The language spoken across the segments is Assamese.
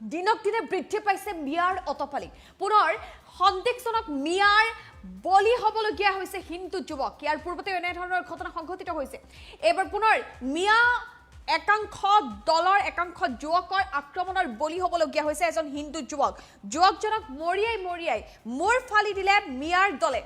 দিনক দিনে বৃদ্ধি পাইছে মিয়াৰ অতপালি পুনৰ সন্দেহজনক মিয়াৰ বলি হ'বলগীয়া হৈছে হিন্দু যুৱক ইয়াৰ পূৰ্বতে এনে ধৰণৰ ঘটনা সংঘটিত হৈছে এবাৰ পুনৰ মিয়া একাংশ দলৰ একাংশ যুৱকৰ আক্ৰমণৰ বলি হ'বলগীয়া হৈছে এজন হিন্দু যুৱকজনক মৰিয়াই মূৰ ফালি দিলে মিয়াৰ দলে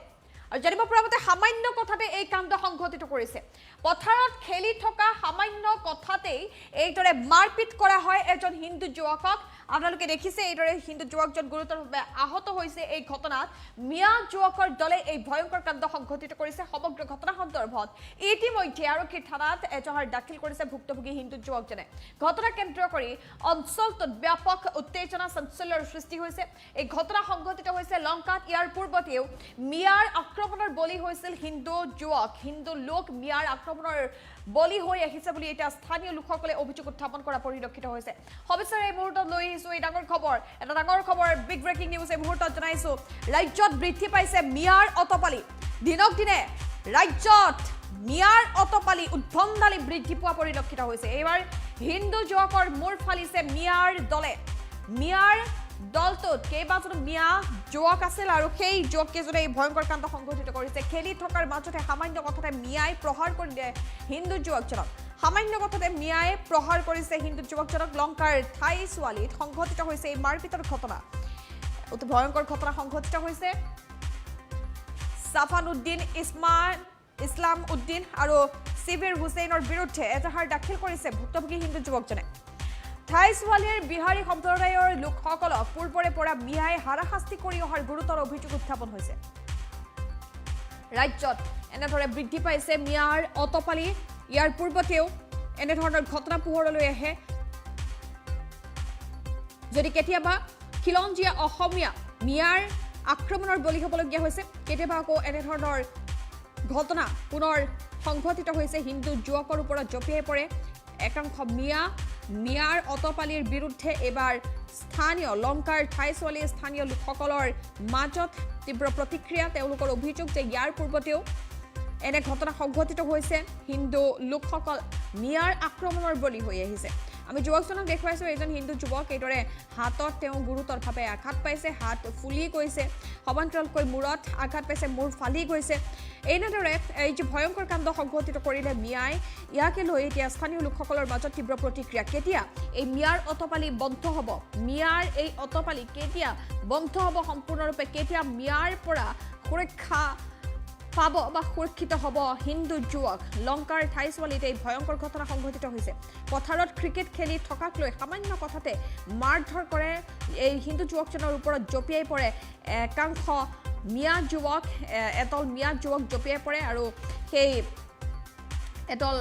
আৰু জানিব পৰা মতে সামান্য কথাতে এই কাণ্ড সংঘটিত কৰিছে পথাৰত খেলি থকা সামান্য কথাতেই এইদৰে মাৰপিট কৰা হয় এজন হিন্দু যুৱকক আপোনালোকে দেখিছে এইদৰে হিন্দু যুৱকজন গুৰুতৰভাৱে আহত হৈছে এই ঘটনাত মিয়া যুৱকৰ দলে এই ভয়ংকৰ কাণ্ড সংঘটিত কৰিছে সমগ্ৰ ঘটনা সন্দৰ্ভত ইতিমধ্যে আৰক্ষী থানাত এজাহাৰ দাখিল কৰিছে ভুক্তভোগী হিন্দু যুৱকজনে ঘটনা কেন্দ্ৰ কৰি অঞ্চলটোত ব্যাপক উত্তেজনা চাঞ্চল্যৰ সৃষ্টি হৈছে এই ঘটনা সংঘটিত হৈছে লংকাত ইয়াৰ পূৰ্বতেও মিয়াৰ আক্ৰমণৰ বলি হৈছিল হিন্দু যুৱক হিন্দু লোক মিয়াৰ আক্ৰমণৰ বলি হৈ আহিছে বুলি এটা স্থানীয় লোকসকলে অভিযোগ উত্থাপন কৰা পৰিলক্ষিত হৈছে সবিস্তাৰে এই মুহূৰ্তত লৈ আহিছো এই ডাঙৰ খবৰ এটা ডাঙৰ খবৰ বিগ ব্ৰেকিং নিউজ এই মুহূৰ্তত জনাইছো ৰাজ্যত বৃদ্ধি পাইছে মিয়াৰ অতপালি দিনক দিনে ৰাজ্যত মিয়াৰ অতপালি উদ্ভণ্ডালি বৃদ্ধি পোৱা পৰিলক্ষিত হৈছে এইবাৰ হিন্দু যুৱকৰ মূৰ ফালিছে মিয়াৰ দলে মিয়াৰ দলটোত কেইবাজনো মিয়া যুৱক আছিল আৰু সেই যুৱককেইজনে এই ভয়ংকৰ কাণ্ড সংঘটিত কৰিছে খেলি থকাৰ মাজতে সামান্য কথাতে মিয়াই প্ৰহাৰ কৰি দিয়ে হিন্দু যুৱকজনক সামান্য কথাতে মিয়াই প্ৰহাৰ কৰিছে হিন্দু যুৱকজনক লংকাৰ ঠাই ছোৱালীত সংঘটিত হৈছে এই মাৰপিটৰ ঘটনা অতি ভয়ংকৰ ঘটনা সংঘটিত হৈছে সাফান উদ্দিন ইছলাম উদ্দিন আৰু সিবিৰ হুছেইনৰ বিৰুদ্ধে এজাহাৰ দাখিল কৰিছে ভুক্তভোগী হিন্দু যুৱকজনে ঠাই ছোৱালীৰ বিহাৰী সম্প্ৰদায়ৰ লোকসকলক পূৰ্বৰে পৰা মিয়াই হাৰাশাস্তি কৰি অহাৰ গুৰুতৰ অভিযোগ উত্থাপন হৈছে ৰাজ্যত এনেদৰে বৃদ্ধি পাইছে মিয়াৰ অতপালি ইয়াৰ পূৰ্বতেও এনেধৰণৰ ঘটনা পোহৰলৈ আহে যদি কেতিয়াবা খিলঞ্জীয়া অসমীয়া মিয়াৰ আক্ৰমণৰ বলি হ'বলগীয়া হৈছে কেতিয়াবা আকৌ এনেধৰণৰ ঘটনা পুনৰ সংঘটিত হৈছে হিন্দু যুৱকৰ ওপৰত জঁপিয়াই পৰে একাংশ মিয়াৰ অতপালিৰ বিৰুদ্ধে এবাৰ স্থানীয় লংকাৰ ঠাই ছোৱালী স্থানীয় লোকসকলৰ মাজত তীব্ৰ প্ৰতিক্ৰিয়া তেওঁলোকৰ অভিযোগ যে ইয়াৰ পূৰ্বতেও এনে ঘটনা সংঘটিত হৈছে হিন্দু লোকসকল মিয়াৰ আক্ৰমণৰ বলি হৈ আহিছে আমি যুৱকজনক দেখুৱাইছো এজন হিন্দু যুৱক এইদৰে হাতত তেওঁ গুৰুতৰভাৱে আঘাত পাইছে হাত ফুলি গৈছে সমান্তৰালকৈ মূৰত আঘাত পাইছে মূৰ ফালি গৈছে এনেদৰে এই যে ভয়ংকৰ কাণ্ড সংঘটিত কৰিলে মিয়াই ইয়াকে লৈ এতিয়া স্থানীয় লোকসকলৰ মাজত তীব্ৰ প্ৰতিক্ৰিয়া কেতিয়া এই মিয়াৰ অতপালি বন্ধ হ'ব মিয়াৰ এই অতপালি কেতিয়া বন্ধ হ'ব সম্পূৰ্ণৰূপে কেতিয়া মিয়াৰ পৰা সুৰক্ষা পাব বা সুৰক্ষিত হ'ব হিন্দু যুৱক লংকাৰ ঠাই ছোৱালীত এই ভয়ংকৰ ঘটনা সংঘটিত হৈছে পথাৰত ক্ৰিকেট খেলি থকাক লৈ সামান্য কথাতে মাৰধৰ কৰে এই হিন্দু যুৱকজনৰ ওপৰত জঁপিয়াই পৰে একাংশ মিয়া যুৱক এদল মিয়া যুৱক জঁপিয়াই পৰে আৰু সেই এদল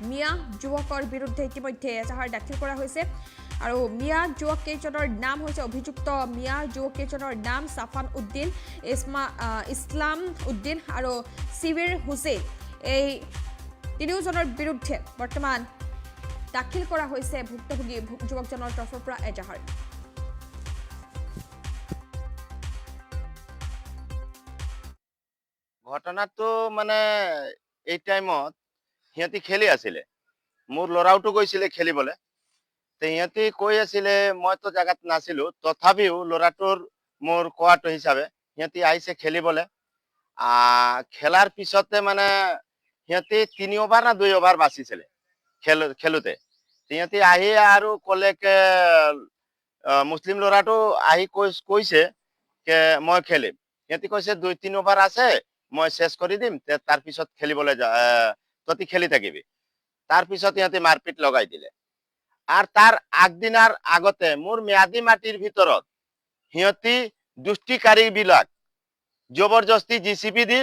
মিয়া যুৱকৰ বিৰুদ্ধে ইতিমধ্যে এজাহাৰ দাখিল কৰা হৈছে আৰু মিয়া যুৱক কেইজনৰ নাম হৈছে অভিযুক্ত মিয়া যুৱক কেইজনৰ নাম সাফান উদ্দিন ইছলাম উদ্দিন আৰু সিবিৰ হুছেইন এই তিনিওজনৰ বিৰুদ্ধে বৰ্তমান দাখিল কৰা হৈছে ভুক্তভোগী যুৱকজনৰ তৰফৰ পৰা এজাহাৰ ঘটনাটো মানে এই টাইমত সিহঁতি খেলি আছিলে মোৰ ল'ৰাওটো গৈছিলে খেলিবলৈ সিহঁতি কৈ আছিলে মইতো জাগাত নাছিলো তথাপিও ল'ৰাটোৰ মোৰ কোৱাটো হিচাপে সিহঁতি আহিছে খেলিবলৈ খেলাৰ পিছতে মানে সিহঁতি 3 অভাৰ না 2 অভাৰ বাচিছিলে খেলোতে সিহঁতি আহি আৰু ক'লে কে মুছলিম ল'ৰাটো আহি কৈছে কে মই খেলিম সিহঁতি কৈছে 2-3 অভাৰ আছে মই শেষ কৰি দিম তাৰ পিছত খেলিবলৈ ততি খেলি থাকিবি তাৰ পিছত সিহঁতি মাৰপিট লগাই দিলে আৰ তাৰ আগদিনাৰ আগতে মোৰ ম্যাদী মাটিৰ ভিতৰত সিহঁতি দুষ্টিকাৰী বিলাক জবৰদস্তি জিসিবি দি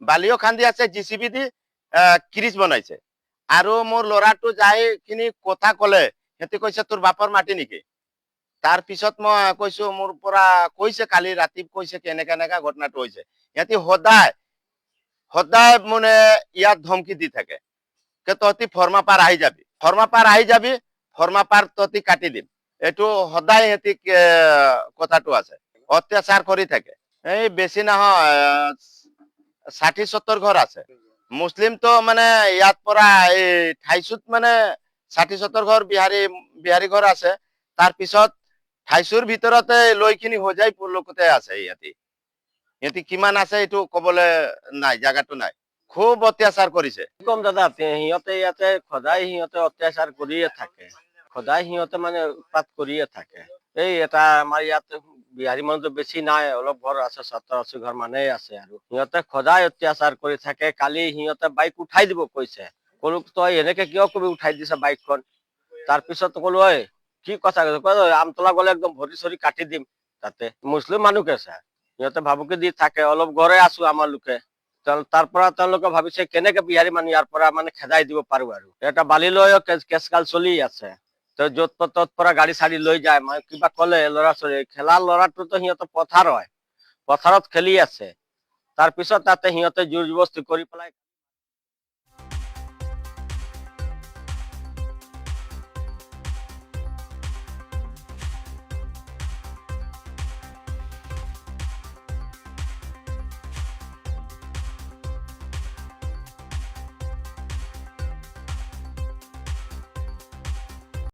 বালিও খান্দি আছে জিসিবি দি ক্ৰিজ বনাইছে আৰু মোৰ ল'ৰাটো যাই কিনি কথা ক'লে সিহঁতি কৈছে তোৰ বাপৰ মাটি নেকি তাৰ পিছত মই কৈছো মোৰ পৰা কৈছে কালি ৰাতি কৈছে কেনেকা কেনেকা ঘটনাটো হৈছে সিহঁতি সদায় মানে ইয়াত ধমকি দি থাকে কে তহঁতি ফৰ্মা পাৰ আহি যাবি ফৰ্মা পাৰ তহঁতি কাটি দিম এইটো সদায় সিহঁতি কথাটো আছে অত্যাচাৰ কৰি থাকে এই বেছি নহয় 60-70 ঘৰ আছে মুছলিম তো মানে ইয়াত পৰা এই ঠাইচুত মানে 60-70 ঘৰ বিহাৰী ঘৰ আছে তাৰ পিছত ঠাইছুৰ ভিতৰতে লৈখিনি হোজাই লোকতে আছে সিহঁতি কিমান আছে এইটো কবলৈ নাই, জাগাটো নাই। খুব অত্যাচাৰ কৰিছে। কম দাদা, সিহঁতে ইয়াতে সদায় সিহঁতে অত্যাচাৰ কৰিয়ে থাকে, সদায় সিহঁতে মানে উৎপাত কৰিয়ে থাকে। এই এটা আমাৰ ইয়াত বিহাৰী মানুহটো বেছি নাই, অলপ ঘৰ আছে, 70-80 ঘৰ মানুহে আছে, আৰু সিহঁতে সদায় অত্যাচাৰ কৰি থাকে। কালি সিহঁতে বাইক উঠাই দিব কৈছে, কলো তই এনেকে কিয় কবি উঠাই দিছে বাইকখন। তাৰপিছত কলো ঐ কি কথা কৈছে, আমতলা গলে একদম ভৰি চৰি কাটি দিম। তাতে মুছলিম মানুহ কেছে সিহঁতে ভাবুকি দি থাকে, অলপ ঘৰে আছো আমাৰ লোকে। তাৰ পৰা তেওঁলোকে ভাবিছে কেনেকে বিহাৰী মানুহ ইয়াৰ পৰা মানে খেদাই দিব পাৰো, আৰু এটা বালি লৈও কেচকাল চলি আছে। য'ত ত'ত পৰা গাড়ী চাড়ী লৈ যায়, মানে কিবা কলে ল'ৰা ছোৱালী খেলা ল'ৰাটোতো সিহঁতৰ পথাৰ হয়, পথাৰত খেলি আছে। তাৰপিছত তাতে সিহঁতে জোৰ জবস্তি কৰি পেলাই